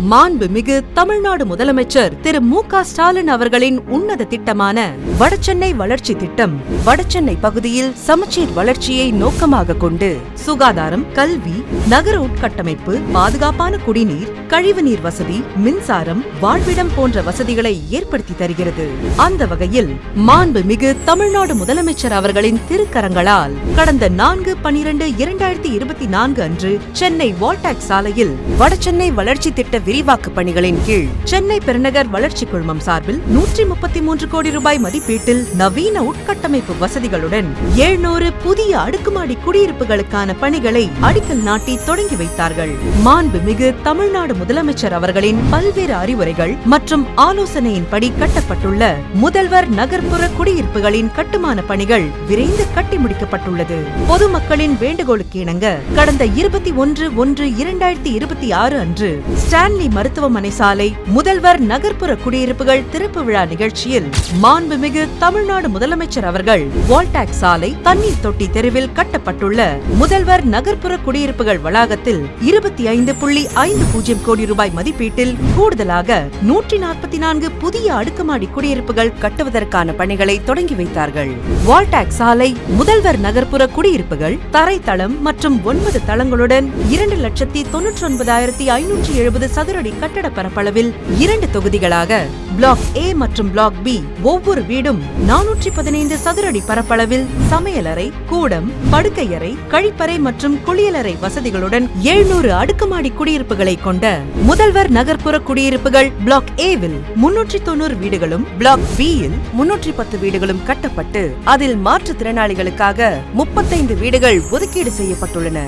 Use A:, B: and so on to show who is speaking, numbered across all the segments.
A: மாண்புமிகு தமிழ்நாடு முதலமைச்சர் திரு மு.க. ஸ்டாலின் அவர்களின் உன்னத திட்டமான வடசென்னை வளர்ச்சி திட்டம் வடசென்னை பகுதியில் சமச்சீர் வளர்ச்சியை நோக்கமாக கொண்டு சுகாதாரம், கல்வி, நகர உட்கட்டமைப்பு, பாதுகாப்பான குடிநீர், கழிவுநீர் வசதி, மின்சாரம், வாழ்விடம் போன்ற வசதிகளை ஏற்படுத்தி தருகிறது. அந்த வகையில் மாண்புமிகு தமிழ்நாடு முதலமைச்சர் அவர்களின் திருக்கரங்களால் கடந்த 4/12/2024 அன்று சென்னை வால்டாக்ஸ் சாலையில் வடசென்னை வளர்ச்சி திட்ட விரிவாக்க பணிகளின் கீழ் சென்னை பெருநகர் வளர்ச்சி குழுமம் சார்பில் 133 கோடி ரூபாய் மதிப்பீட்டில் நவீன உட்கட்டமைப்பு வசதிகளுடன் 700 புதிய அடுக்குமாடி குடியிருப்புகளுக்கான பணிகளை அடிக்கல் நாட்டி தொடங்கி வைத்தார்கள். மாண்புமிகு தமிழ்நாடு முதலமைச்சர் அவர்களின் பல்வேறு அறிவுரைகள் மற்றும் ஆலோசனையின்படி கட்டப்பட்டுள்ள முதல்வர் நகர்ப்புற குடியிருப்புகளின் கட்டுமான பணிகள் விரைந்து கட்டி முடிக்கப்பட்டுள்ளது. பொதுமக்களின் வேண்டுகோளுக்கு இணங்க கடந்த 21/1/2026 அன்று ஸ்டான்லி மருத்துவமனை சாலை முதல்வர் நகர்ப்புற குடியிருப்புகள் திறப்பு விழா நிகழ்ச்சியில் மாண்புமிகு தமிழ்நாடு முதலமைச்சர் அவர்கள் வால்டாக்ஸ் சாலை தண்ணீர் தொட்டி தெருவில் கட்டப்பட்டுள்ள முதல்வர் நகர்ப்புற குடியிருப்புகள் வளாகத்தில் 25.50 கோடி ரூபாய் மதிப்பீட்டில் கூடுதலாக 144 புதிய அடுக்குமாடி குடியிருப்புகள் கட்டுவதற்கான பணிகளை தொடங்கி வைத்தார்கள். வால்டாக்ஸ் சாலை முதல்வர் நகர்ப்புற குடியிருப்புகள் தரைத்தளம் மற்றும் 9 தளங்களுடன் 2,99,570 சதுரடி கட்டட பரப்பளவில் 2 தொகுதிகளாக பிளாக் ஏ மற்றும் பிளாக் பி ஒவ்வொரு வீடும் 415 சதுரடி பரப்பளவில் சமையலறை, கூடம், படுக்கையறை, கழிப்பறை மற்றும் குளியலறை வசதிகளுடன் 700 அடுக்குமாடி குடியிருப்புகளை கொண்ட முதல்வர் நகர்ப்புற குடியிருப்புகள் பிளாக் ஏவில் 390 வீடுகளும் பிளாக் பி யில் 310 வீடுகளும் கட்டப்பட்டு அதில் மாற்றுத்திறனாளிகளுக்காக 35 வீடுகள் ஒதுக்கீடு செய்யப்பட்டுள்ளன.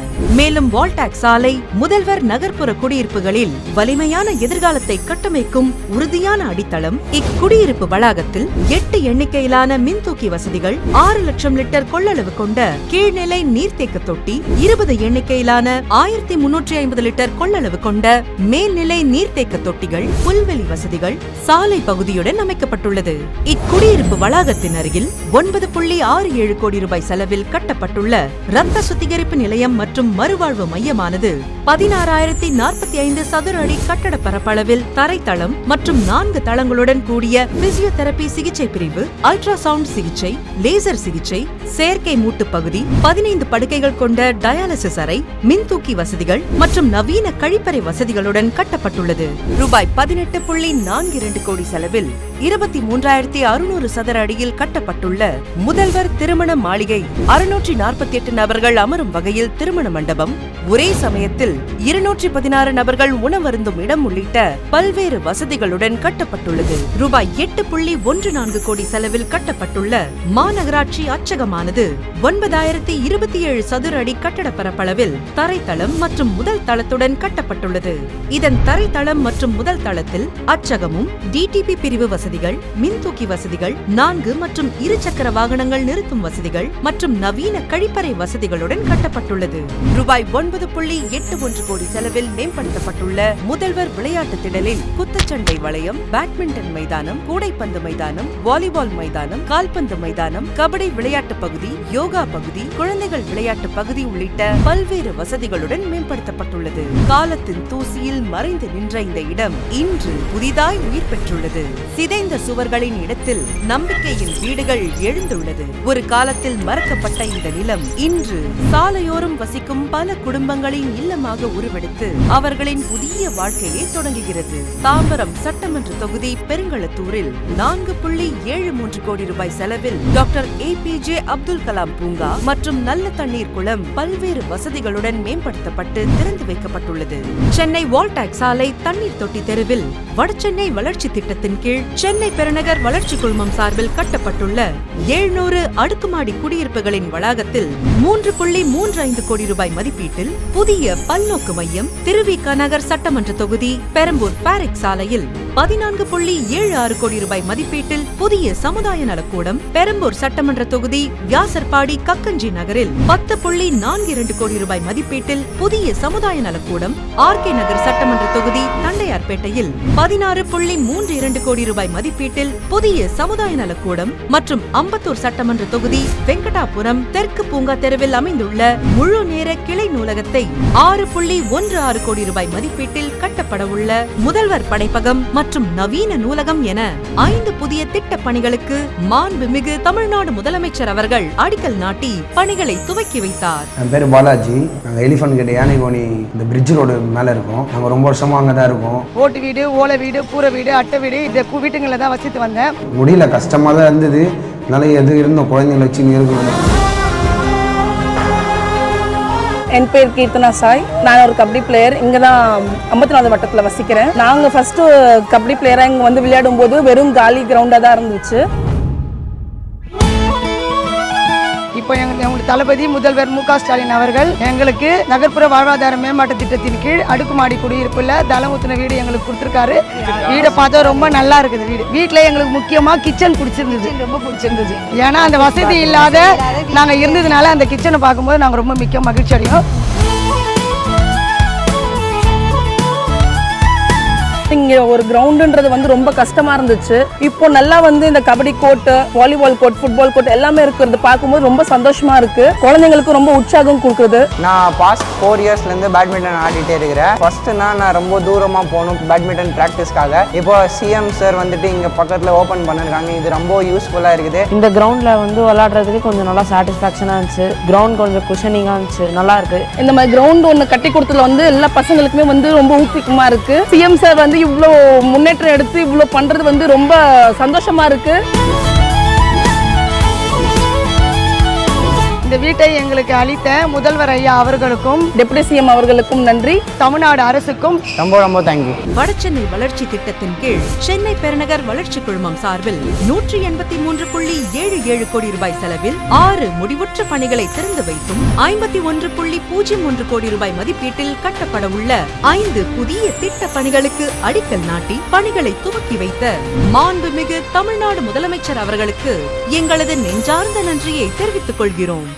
A: மேலும் வால்டாக்ஸ் சாலை முதல்வர் நகர்ப்புற குடியிருப்புகளில் வலிமையான எதிர்காலத்தை கட்டமைக்கும் உறுதியான அடித்தளம். இக்குடியிருப்பு வளாகத்தில் 8 எண்ணிக்கையிலான மின்தூக்கி வசதிகள், 6 லட்சம் லிட்டர் கொள்ளளவு கொண்ட கீழ்நிலை நீர்த்தேக்க தொட்டி, 20 எண்ணிக்கையிலான 1350 லிட்டர் கொள்ளளவு கொண்ட மேல்நிலை நீர்த்தேக்க தொட்டிகள், புல்வெளி வசதிகள் சாலை பகுதியுடன் அமைக்கப்பட்டுள்ளது. இக்குடியிருப்பு வளாகத்தின் அருகில் 9.67 கோடி ரூபாய் செலவில் கட்டப்பட்டுள்ள ரத்த சுத்திகரிப்பு நிலையம் மற்றும் மறுவாழ்வு மையமானது 16,045 சதுர அடி கட்டட பரப்பளவில் தரைத்தளம் மற்றும் 4 தளங்களுடன் கூடிய பிசியோதெரபி சிகிச்சை பிரிவு, அல்ட்ராசவுண்ட் சிகிச்சை, லேசர் சிகிச்சை, செயற்கை மூட்டு பகுதி, 15 படுக்கைகள் கொண்ட டயாலிசிஸ் அறை, மின்தூக்கி வசதிகள் மற்றும் நவீன கழிப்பறை வசதிகளுடன் கட்டப்பட்டுள்ளது. ரூபாய் 18.42 கோடி செலவில் 23,600 சதுர அடியில் கட்டப்பட்டுள்ள முதல்வர் திருமண மாளிகை, 648 நபர்கள் அமரும் வகையில் திருமண மண்டபம், ஒரே சமயத்தில் 216 நபர்கள் உணவருந்தும் இடம் உள்ளிட்ட பல்வேறு வசதிகளுடன் கட்டப்பட்டுள்ளது. ரூபாய் 8.14 கோடி செலவில் கட்டப்பட்டுள்ள மாநகராட்சி அச்சகமானது 9,027 சதுர அடி கட்டட பரப்பளவில் தரைத்தளம் மற்றும் முதல் தளத்துடன் கட்டப்பட்டுள்ளது. இதன் தரைத்தளம் மற்றும் முதல் தளத்தில் அச்சகமும், டிடிபி பிரிவு வசதிகள், மின்தூக்கி வசதிகள், 4 மற்றும் 2 சக்கர வாகனங்கள் நிறுத்தும் வசதிகள் மற்றும் நவீன கழிப்பறை வசதிகளுடன் கட்டப்பட்டுள்ளது. ரூபாய் 9.81 கோடி செலவில் மேம்படுத்தப்பட்டுள்ள முதல்வர் விளையாட்டு திடலில் குத்துச்சண்டை வளையம், பேட்மிண்டன் மைதானம், கூடைப்பந்து மைதானம், வாலிபால் மைதானம், கால்பந்து மைதானம், கபடி விளையாட்டு பகுதி, யோகா பகுதி, குழந்தைகள் விளையாட்டு பகுதி உள்ளிட்ட பல்வேறு வசதிகளுடன் மேம்படுத்தப்பட்டுள்ளது. காலத்தின் தூசியில் மறைந்து நின்ற இந்த இடம் இன்று புதிதாய் உயிர் பெற்றுள்ளது. சிதைந்த சுவர்களின் இடத்தில் நம்பிக்கையின் வீடுகள் எழுந்துள்ளது. ஒரு காலத்தில் மறக்கப்பட்ட இந்த நிலம் இன்று சாலையோரம் வசிக்கும் பல குடும்பங்களின் இல்லமாக உருவெடுத்து அவர்களின் புதிய வாழ்க்கையை தொடங்குகிறது. தாம்பரம் சட்டமன்ற தொகுதி பெருங்களத்தூரில் 4.73 கோடி ரூபாய் செலவில் டாக்டர் APJ அப்துல் கலாம் பூங்கா மற்றும் நல்ல தண்ணீர் குளம் பல்வேறு வசதிகளுடன் மேம்படுத்தப்பட்டு திறந்து வைக்கப்பட்டுள்ளது. சென்னை வால்டாக்ஸ் சாலை தண்ணீர் தொட்டி தெருவில் வடசென்னை வளர்ச்சி திட்டத்தின் கீழ் சென்னை பெருநகர் வளர்ச்சி குழுமம் சார்பில் கட்டப்பட்டுள்ள 700 அடுக்குமாடி குடியிருப்புகளின் வளாகத்தில் 3.35 கோடி ரூபாய் மதிப்பீட்டில் புதிய பல்நோக்கு மையம், திருவிக நகர் சட்டமன்ற தொகுதி பெரம்பூர் பாரிக் சாலையில் 14.76 கோடி ரூபாய் மதிப்பீட்டில் புதிய சமுதாய நலக்கூடம், பெரம்பூர் சட்டமன்ற தொகுதி வியாசர்பாடி கக்கஞ்சி நகரில் 10.42 கோடி ரூபாய் மதிப்பீட்டில் புதிய சமுதாய நலக்கூடம், ஆர்கே நகர் சட்டமன்ற தொகுதி தண்டையார்பேட்டையில் 16.32 கோடி ரூபாய் மதிப்பீட்டில் புதிய சமுதாய நலக்கூடம் மற்றும் அம்பத்தூர் சட்டமன்ற தொகுதி வெங்கடாபுரம் தெற்கு பூங்கா தெருவில் அமைந்துள்ள முழு நேர கிளை நூலகத்தை 6.16 கோடி ரூபாய் மதிப்பீட்டில் கட்டப்பட உள்ள முதல்வர் படைப்பகம் மற்றும் நவீன நூலகம் என 5 புதிய திட்டப் பணிகளுக்கு மாண்புமிகு தமிழ்நாடு முதலமைச்சர் அவர்கள் அடிக்கல் நாட்டி பணிகளை துவக்கி வைத்தார்.
B: என் பேர் பாலாஜி. நாங்கள் எலிஃபண்ட் கேட் யானைகோணி இந்த பிரிட்ஜ் ரோடு மேலே இருக்கோம். நாங்கள் ரொம்ப வருஷமா அங்கே தான் இருக்கோம்.
C: ஓட்டு வீடு, ஓலை வீடு, கூரை வீடு, அட்டை வீடு, இந்த வீட்டுங்களில் தான் வச்சுட்டு வந்தேன்.
B: முடியல, கஷ்டமாக தான் இருந்தது. அதனால எது இருந்தோம் குழந்தைங்களை வச்சு இருக்கணும்.
D: என் பேர் கீர்த்தனா சாய். நான் ஒரு கபடி பிளேயர். இங்கே தான் 54 வட்டத்தில் வசிக்கிறேன். நாங்கள் ஃபஸ்ட்டு கபடி பிளேயராக இங்கே வந்து விளையாடும் போது வெறும் காலி கிரவுண்டாக தான் இருந்துச்சு.
C: இப்போ எங்களுக்கு தளபதி முதல்வர் மு க ஸ்டாலின் அவர்கள் எங்களுக்கு நகர்ப்புற வாழ்வாதார மேம்பாட்டு திட்டத்தின் கீழ் அடுக்குமாடி குடியிருப்புல தளமுத்தின வீடு எங்களுக்கு கொடுத்துருக்காரு. வீடை பார்த்தா ரொம்ப நல்லா இருக்குது. வீட்டில் எங்களுக்கு முக்கியமாக கிச்சன் பிடிச்சிருந்தது, ரொம்ப பிடிச்சிருந்தது. ஏன்னா அந்த வசதி இல்லாத நாங்கள் இருந்ததுனால அந்த கிச்சனை பார்க்கும்போது நாங்கள் ரொம்ப மிக்க மகிழ்ச்சி அடையும்.
D: இங்கே ஒரு கிரவுண்டுன்றது வந்து ரொம்ப கஷ்டமாக இருந்துச்சு. இப்போ நல்லா வந்து இந்த kabaddi court, volleyball court, football court எல்லாமே இருக்கிறது பார்க்கும்போது ரொம்ப சந்தோஷமா இருக்கு. குழந்தைங்களுக்கு ரொம்ப உற்சாகம் கொடுக்குது.
E: நான் பாஸ்ட் 4 இயர்ஸ்லேருந்து பேட்மிண்டன் ஆடிட்டே இருக்கிறேன். ஃபர்ஸ்ட்டுனா நான் ரொம்ப தூரமாக போகணும் பேட்மிண்டன் ப்ராக்டிஸ்க்காக. இப்போ சிஎம் சார் வந்துட்டு இங்கே பக்கத்தில் ஓப்பன் பண்ணிருக்காங்க. இது ரொம்ப யூஸ்ஃபுல்லாக இருக்குது.
F: இந்த கிரவுண்டில் வந்து விளையாடுறதுக்கு கொஞ்சம் நல்லா சாட்டிஸ்ஃபேக்ஷனாக இருந்துச்சு. கிரவுண்ட் கொஞ்சம் குஷனிங்காக இருந்துச்சு, நல்லா இருக்கு.
D: இந்த மாதிரி கிரவுண்ட் ஒன்று கட்டி கொடுத்ததுல வந்து எல்லா பசங்களுக்குமே வந்து ரொம்ப ஊக்குவிக்கமாக இருக்கு. சிஎம் சார் வந்து இவ்வளோ முன்னேற்றம் எடுத்து இவ்வளோ பண்றது வந்து ரொம்ப சந்தோஷமா இருக்கு.
C: இந்த வீட்டை எங்களுக்கு அளித்த முதல்வர் ஐயா அவர்களுக்கும்
D: டெபுட்டி சிஎம் அவர்களுக்கும் நன்றி.
C: தமிழ்நாடு அரசுக்கும்
E: ரொம்ப தேங்க்யூ.
A: வடசென்னை வளர்ச்சி திட்டத்தின் கீழ் சென்னை பெருநகர் வளர்ச்சி குழுமம் சார்பில் 183.77 கோடி ரூபாய் செலவில் 6 முடிவுற்ற பணிகளை திறந்து வைத்தும் 51.01 கோடி ரூபாய் மதிப்பீட்டில் கட்டப்பட உள்ள 5 புதிய திட்ட பணிகளுக்கு அடிக்கல் நாட்டி பணிகளை துவக்கி வைத்த மாண்புமிகு தமிழ்நாடு முதலமைச்சர் அவர்களுக்கு எங்களது நெஞ்சார்ந்த நன்றியை தெரிவித்துக் கொள்கிறோம்.